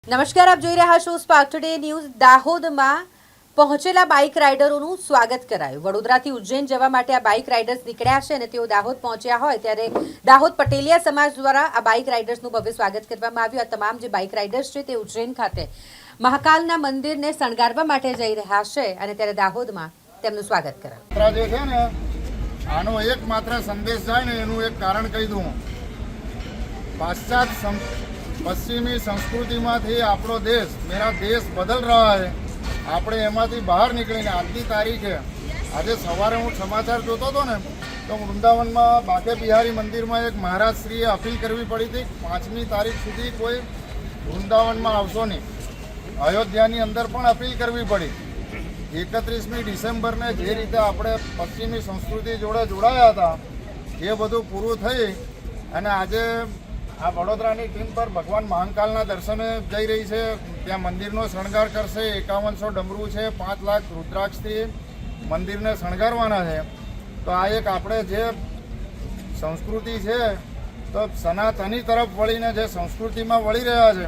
નમસ્કાર, આપ જોઈ રહ્યા છો સ્પાર્ક ટુડે ન્યૂઝ। દાહોદમાં પહોંચેલા બાઇક રાઇડરોનું સ્વાગત કરાયું। વડોદરાથી ઉજ્જૈન જવા માટે આ બાઇક રાઇડર્સ નીકળ્યા છે અને તેઓ દાહોદ પહોંચ્યા હોય ત્યારે દાહોદ પટેલિયા સમાજ દ્વારા આ બાઇક રાઇડર્સનું ભવ્ય સ્વાગત કરવામાં આવ્યું। આ તમામ જે બાઇક રાઇડર્સ છે તે ઉજ્જૈન ખાતે મહાકાલના મંદિરને શણગારવા માટે જઈ રહ્યા છે અને ત્યારે દાહોદમાં તેમનું સ્વાગત કરાયું। જે છે ને આનો એકમાત્ર સંદેશ જાય ને એનું એક કારણ કહી દઉં। पाश्चात्य पश्चिमी संस्कृति आपणो देश मेरा देश बदल रहा है। આપણે એમાંથી બહાર નીકળીને આજની તારીખે આજે સવારે હું સમાચાર જોતો હતો ને તો વૃંદાવનમાં બાકે બિહારી મંદિરમાં એક મહારાજશ્રીએ અપીલ કરવી પડી હતી 5મી તારીખ સુધી કોઈ વૃંદાવનમાં આવશો નહીં। અયોધ્યાની અંદર પણ અપીલ કરવી પડી। 31મી ડિસેમ્બરને જે રીતે આપણે પશ્ચિમી સંસ્કૃતિ જોડે જોડાયા હતા એ બધું પૂરું થઈ અને આજે આ વડોદરાની ટીમ પર ભગવાન મહાકાલના દર્શને જઈ રહી છે। ત્યાં મંદિરનો શણગાર કરશે। 5100 ડમરૂ છે, 5 લાખ રુદ્રાક્ષથી મંદિરને શણગારવાના છે। તો આ એક આપણે જે સંસ્કૃતિ છે તો સનાતની તરફ વળીને જે સંસ્કૃતિમાં વળી રહ્યા છે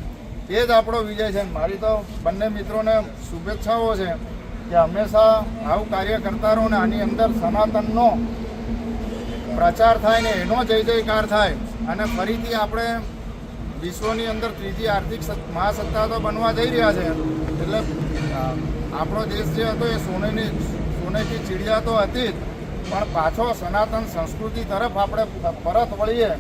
એ જ આપણો વિજય છે। મારી તો બંને મિત્રોને શુભેચ્છાઓ છે કે હંમેશા આવું કાર્ય કરતા રહો ને આની અંદર સનાતનનો પ્રચાર થાય ને એનો જય જયકાર થાય અને ફરીથી આપણે વિશ્વની અંદર ત્રીજી આર્થિક મહાસત્તા તો બનવા જઈ રહ્યા છે। એટલે આપણો દેશ જે હતો એ સોનેથી ચીડિયા તો હતી જ પણ પાછો સનાતન સંસ્કૃતિ તરફ આપણે પરત વળીએ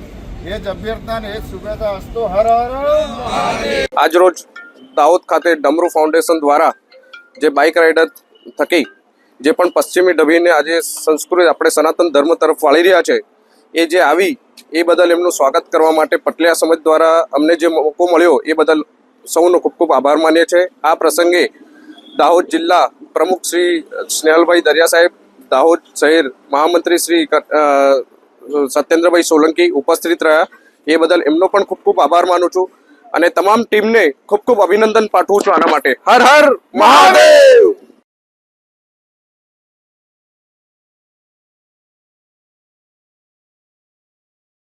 એ જ અભ્યર્થના ને એ જ શુભેચ્છા અસ્તુ। હર હર। આજરોજ દાહોદ ખાતે ડમરૂ ફાઉન્ડેશન દ્વારા જે બાઇક રાઇડર થકી જે પણ પશ્ચિમી ઢબીને આજે સંસ્કૃતિ આપણે સનાતન ધર્મ તરફ વાળી રહ્યા છે એ જે આવી એ બદલ એમનું સ્વાગત કરવા માટે પટલિયા સમાજ દ્વારા અમને જે મોકો મળ્યો એ બદલ સૌનો ખૂબ ખૂબ આભાર માનીએ છીએ। આ પ્રસંગે દાહોદ જિલ્લા પ્રમુખ શ્રી સ્નેહલભાઈ દરિયા સાહેબ, દાહોદ શહેર મહામંત્રી શ્રી સત્યેન્દ્રભાઈ સોલંકી ઉપસ્થિત રહ્યા। એ બદલ એમનો પણ ખૂબ ખૂબ આભાર માનું છું અને તમામ ટીમને ખૂબ ખૂબ અભિનંદન પાઠવું છું આના માટે। હર હર મહાદેવ।